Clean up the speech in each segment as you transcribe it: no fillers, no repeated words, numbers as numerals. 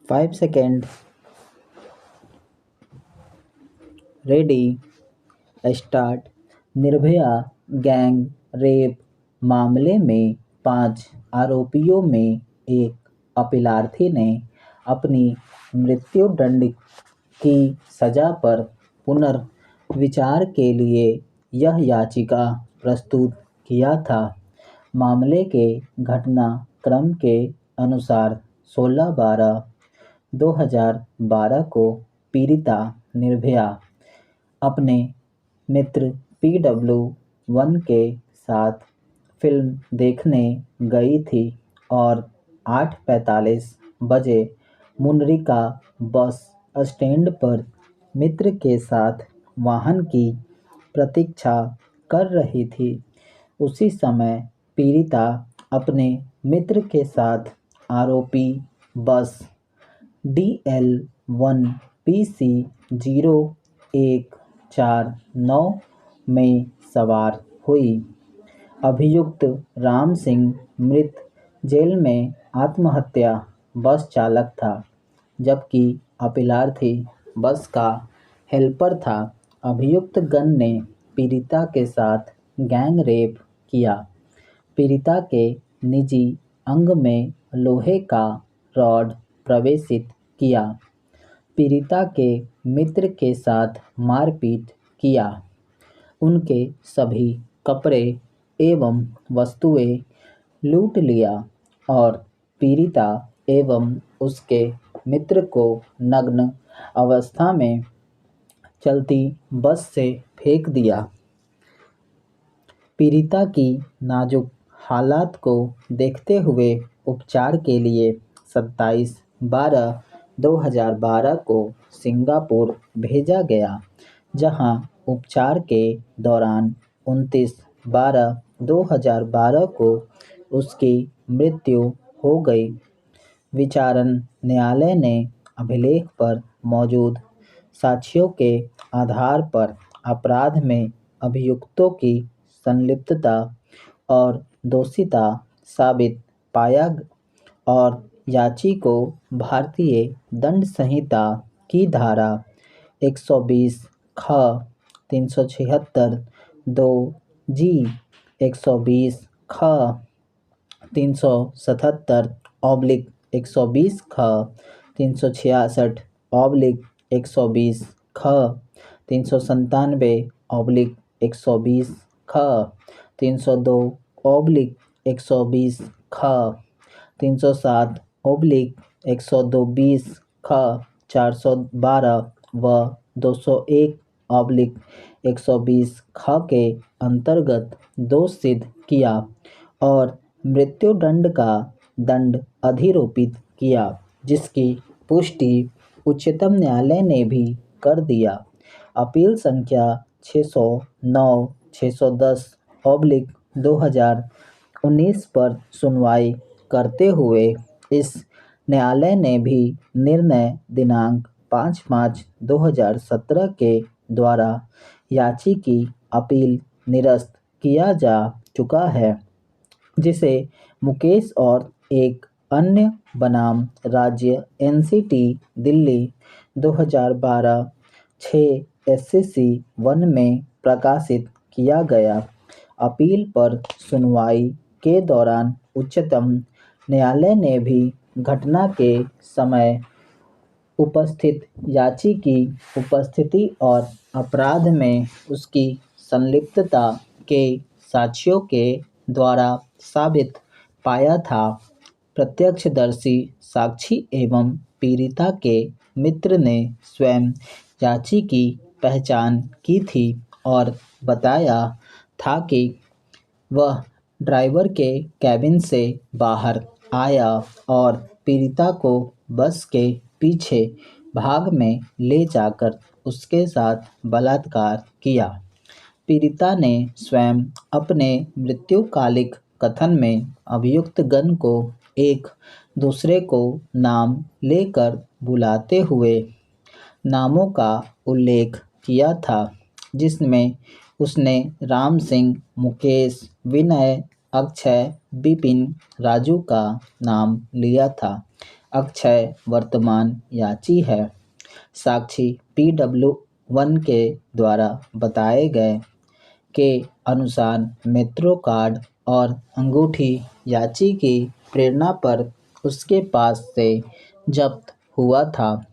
5 second. Ready, start. Nirbhaya gang rape मामले में 5 आरोपियों में एक अपीलार्थी ने अपनी मृत्युदंड की सजा पर पुनर्विचार के लिए यह याचिका प्रस्तुत किया था। मामले के घटनाक्रम के अनुसार 16/12/2012 को पीड़िता निर्भया अपने मित्र PW1 के साथ फिल्म देखने गई थी और 8:45 बजे मुनरिका बस स्टैंड पर मित्र के साथ वाहन की प्रतीक्षा कर रही थी। उसी समय पीड़िता अपने मित्र के साथ आरोपी बस DL1PC0149 में सवार हुई। अभियुक्त राम सिंह मृत जेल में आत्महत्या बस चालक था, जबकि अपीलार्थी बस का हेल्पर था। अभियुक्त गण ने पीड़िता के साथ गैंग रेप किया। पीड़िता के निजी अंग में लोहे का रॉड प्रवेशित किया। पीड़िता के मित्र के साथ मारपीट किया। उनके सभी कपड़े एवं वस्तुएं लूट लिया और पीड़िता एवं उसके मित्र को नग्न अवस्था में चलती बस से फेंक दिया। पीड़िता की नाजुक हालत को देखते हुए उपचार के लिए 27/12/2012 को सिंगापुर भेजा गया, जहां उपचार के दौरान 29/12/2012 को उसकी मृत्यु हो गई। विचारण न्यायालय ने अभिलेख पर मौजूद साक्ष्यों के आधार पर अपराध में अभियुक्तों की संलिप्तता और दोषिता साबित पाया और याची को भारतीय दंड संहिता की धारा 120 ख, 376 2 जी, 120 ख, 377 120 ख, 366 120 ख, 397 120 ख, 302 120 ख, 307 120 ख, 412 व 201 120 ख के अंतर्गत दोष सिद्ध किया और मृत्युदंड का दंड अधिरोपित किया, जिसकी पुष्टि उच्चतम न्यायालय ने भी कर दिया। अपील संख्या 609 610 2019 पर सुनवाई करते हुए इस न्यायालय ने भी निर्णय दिनांक 5/5/2017 के द्वारा याची की अपील निरस्त किया जा चुका है, जिसे मुकेश और एक अन्य बनाम राज्य NCT दिल्ली 2012-6 SCC 1 में प्रकाशित किया गया। अपील पर सुनवाई के दौरान उच्चतम न्यायालय ने भी घटना के समय उपस्थित याची की उपस्थिति और अपराध में उसकी संलिप्तता के साक्ष्यों के द्वारा साबित पाया था। प्रत्यक्षदर्शी साक्षी एवं पीड़िता के मित्र ने स्वयं याची की पहचान की थी और बताया था कि वह ड्राइवर के कैबिन से बाहर आया और पीड़िता को बस के पीछे भाग में ले जाकर उसके साथ बलात्कार किया। पीड़िता ने स्वयं अपने मृत्युकालिक कथन में अभियुक्त गण को एक दूसरे को नाम लेकर बुलाते हुए नामों का उल्लेख किया था, जिसमें उसने राम सिंह, मुकेश, विनय, अक्षय, विपिन, राजू का नाम लिया था। अक्षय वर्तमान याची है। साक्षी PW1 के द्वारा बताए गए के अनुसार मेट्रो कार्ड और अंगूठी याची की प्रेरणा पर उसके पास से जब्त हुआ था।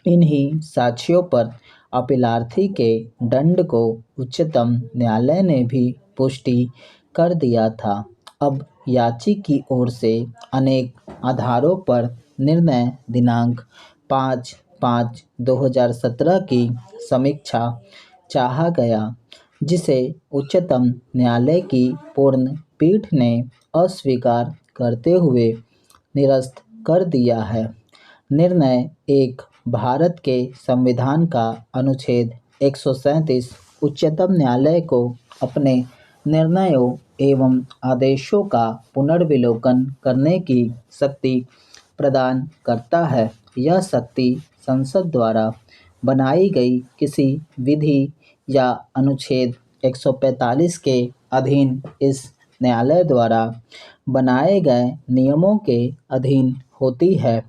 इन्हीं साक्ष्यों पर अपीलार्थी के दंड को उच्चतम न्यायालय ने भी पुष्टि कर दिया था। अब याची की ओर से अनेक आधारों पर निर्णय दिनांक 5/5/2017 की समीक्षा चाहा गया, जिसे उच्चतम न्यायालय की पूर्ण पीठ ने अस्वीकार करते हुए निरस्त कर दिया है। निर्णय एक भारत के संविधान का अनुच्छेद 137 उच्चतम न्यायालय को अपने निर्णयों एवं आदेशों का पुनर्विलोकन करने की शक्ति प्रदान करता है। यह शक्ति संसद द्वारा बनाई गई किसी विधि या अनुच्छेद 145 के अधीन इस न्यायालय द्वारा बनाए गए नियमों के अधीन होती है।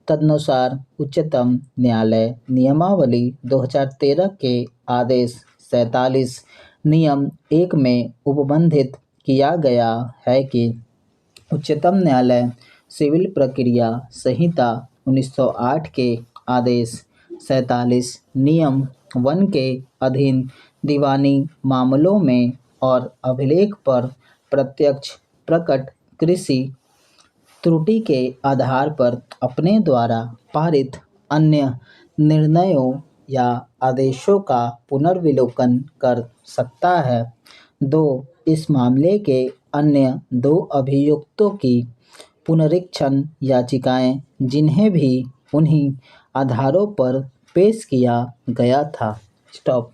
तदनुसार उच्चतम न्यायालय नियमावली 2013 के आदेश 47 नियम 1 में उपबंधित किया गया है कि उच्चतम न्यायालय सिविल प्रक्रिया संहिता 1908 के आदेश 47 नियम 1 के अधीन दीवानी मामलों में और अभिलेख पर प्रत्यक्ष प्रकट कृषि त्रुटि के आधार पर अपने द्वारा पारित अन्य निर्णयों या आदेशों का पुनर्विलोकन कर सकता है। 2. इस मामले के अन्य 2 अभियुक्तों की पुनरीक्षण याचिकाएं जिन्हें भी उन्हीं आधारों पर पेश किया गया था। स्टॉप।